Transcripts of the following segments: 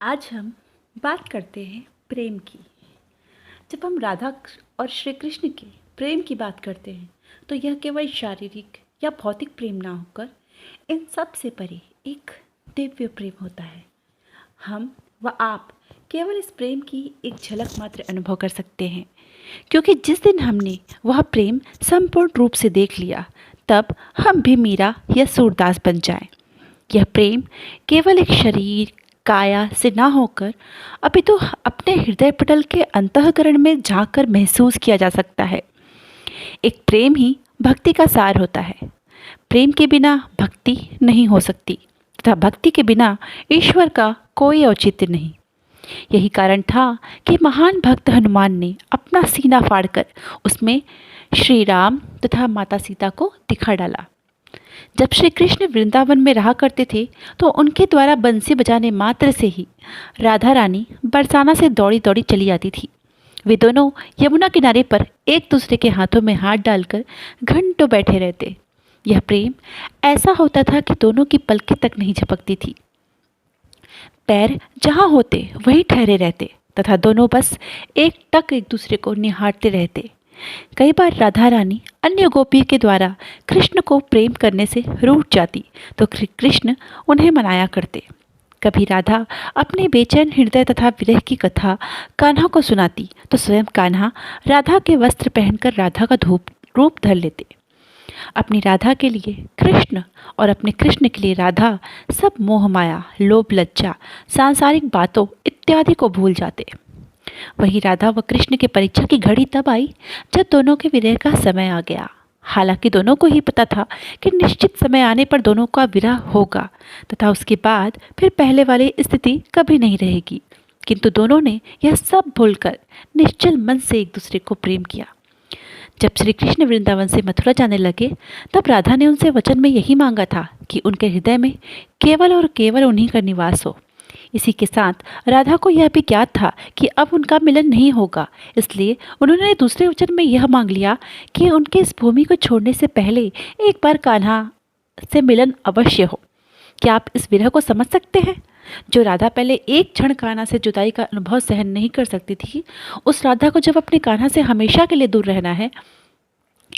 आज हम बात करते हैं प्रेम की। जब हम राधा और श्री कृष्ण के प्रेम की बात करते हैं तो यह केवल शारीरिक या भौतिक प्रेम ना होकर इन सब से परे एक दिव्य प्रेम होता है। हम व आप केवल इस प्रेम की एक झलक मात्र अनुभव कर सकते हैं, क्योंकि जिस दिन हमने वह प्रेम संपूर्ण रूप से देख लिया तब हम भी मीरा या सूरदास बन जाएं। यह प्रेम केवल एक शरीर काया से ना होकर अपितु अपने हृदय पटल के अंतःकरण में झांककर महसूस किया जा सकता है। एक प्रेम ही भक्ति का सार होता है। प्रेम के बिना भक्ति नहीं हो सकती तथा भक्ति के बिना ईश्वर का कोई औचित्य नहीं। यही कारण था कि महान भक्त हनुमान ने अपना सीना फाड़कर उसमें श्री राम तथा माता सीता को दिखा डाला। जब श्री कृष्ण वृंदावन में रहा करते थे तो उनके द्वारा बंसी बजाने मात्र से ही राधा रानी बरसाना से दौड़ी दौड़ी चली आती थी। वे दोनों यमुना किनारे पर एक दूसरे के हाथों में हाथ डालकर घंटों बैठे रहते। यह प्रेम ऐसा होता था कि दोनों की पलकें तक नहीं झपकती थी। पैर जहाँ होते वहीं ठहरे रहते तथा दोनों बस एक टक एक दूसरे को निहारते रहते। कई बार राधा रानी अन्य गोपी के द्वारा कृष्ण को प्रेम करने से रूठ जाती तो कृष्ण उन्हें मनाया करते। कभी राधा अपने बेचैन हृदय तथा विरह की कथा कान्हा को सुनाती तो स्वयं कान्हा राधा के वस्त्र पहनकर राधा का रूप धर लेते। अपनी राधा के लिए कृष्ण और अपने कृष्ण के लिए राधा सब मोह माया लोभ लज्जा सांसारिक बातों इत्यादि को भूल जाते। वही राधा व कृष्ण के परीक्षा की घड़ी तब आई जब दोनों के विरह का समय आ गया। हालांकि दोनों को ही पता था कि निश्चित समय आने पर दोनों का विरह होगा तथा उसके बाद फिर पहले वाली स्थिति कभी नहीं रहेगी, किंतु दोनों ने यह सब भूलकर निश्चल मन से एक दूसरे को प्रेम किया। जब श्री कृष्ण वृंदावन से मथुरा जाने लगे तब राधा ने उनसे वचन में यही मांगा था कि उनके हृदय में केवल और केवल उन्हीं का निवास हो। इसी के साथ राधा को यह भी ज्ञात था कि अब उनका मिलन नहीं होगा, इसलिए उन्होंने दूसरे वचन में यह मांग लिया कि उनके इस भूमि को छोड़ने से पहले एक बार कान्हा से मिलन अवश्य हो। क्या आप इस विरह को समझ सकते हैं? जो राधा पहले एक क्षण कान्हा से जुदाई का अनुभव सहन नहीं कर सकती थी, उस राधा को जब अपने कान्हा से हमेशा के लिए दूर रहना है।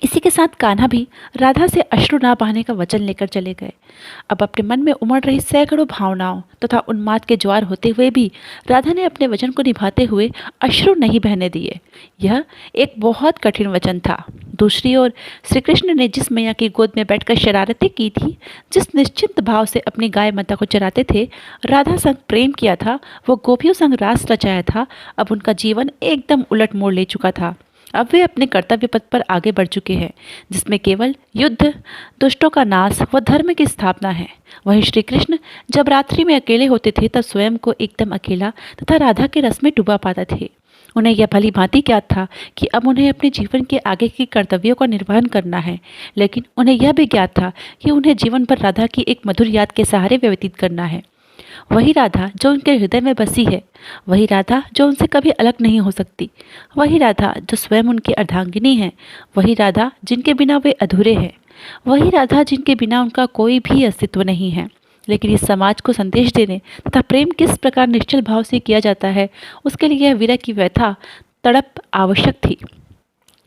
इसी के साथ कान्हा भी राधा से अश्रु ना बहाने का वचन लेकर चले गए। अब अपने मन में उमड़ रही सैकड़ों भावनाओं तथा उन्माद के ज्वार होते हुए भी राधा ने अपने वचन को निभाते हुए अश्रु नहीं बहने दिए। यह एक बहुत कठिन वचन था। दूसरी ओर श्री कृष्ण ने जिस मैया की गोद में बैठकर शरारतें की थी, जिस निश्चिंत भाव से अपनी गाय माता को चराते थे, राधा संग प्रेम किया था, वो गोपियों संग रास रचाया था। अब उनका जीवन एकदम उलट मोड़ ले चुका था। अब वे अपने कर्तव्य पथ पर आगे बढ़ चुके हैं, जिसमें केवल युद्ध, दुष्टों का नाश व धर्म की स्थापना है। वहीं श्री कृष्ण जब रात्रि में अकेले होते थे तब स्वयं को एकदम अकेला तथा राधा के रस में डूबा पाते थे। उन्हें यह भली भांति ज्ञात था कि अब उन्हें अपने जीवन के आगे के कर्तव्यों का निर्वहन करना है, लेकिन उन्हें यह भी ज्ञात था कि उन्हें जीवन भर राधा की एक मधुर याद के सहारे व्यतीत करना है। वही राधा जो उनके हृदय में बसी है, वही राधा जो उनसे कभी अलग नहीं हो सकती, वही राधा जो स्वयं उनकी अर्धांगिनी है, वही राधा जिनके बिना वे अधूरे हैं, वही राधा जिनके बिना उनका कोई भी अस्तित्व नहीं है। लेकिन इस समाज को संदेश देने तथा प्रेम किस प्रकार निश्चल भाव से किया जाता है, उसके लिए यह विरह की व्यथा तड़प आवश्यक थी।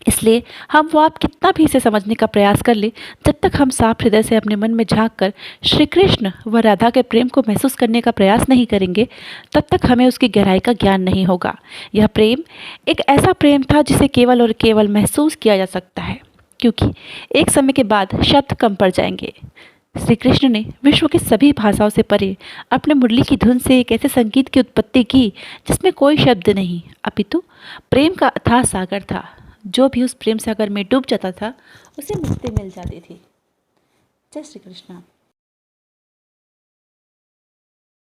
इसलिए हम वो आप कितना भी इसे समझने का प्रयास कर ले, जब तक हम साफ हृदय से अपने मन में झांक कर श्री कृष्ण व राधा के प्रेम को महसूस करने का प्रयास नहीं करेंगे, तब तक हमें उसकी गहराई का ज्ञान नहीं होगा। यह प्रेम एक ऐसा प्रेम था जिसे केवल और केवल महसूस किया जा सकता है, क्योंकि एक समय के बाद शब्द कम पड़ जाएंगे। श्री कृष्ण ने विश्व की सभी भाषाओं से परे अपने मुरली की धुन से एक ऐसे संगीत की उत्पत्ति की जिसमें कोई शब्द नहीं, अपितु प्रेम का अथाह सागर था। जो भी उस प्रेम सागर में डूब जाता था उसे मुक्ति मिल जाती थी। जय श्री कृष्ण।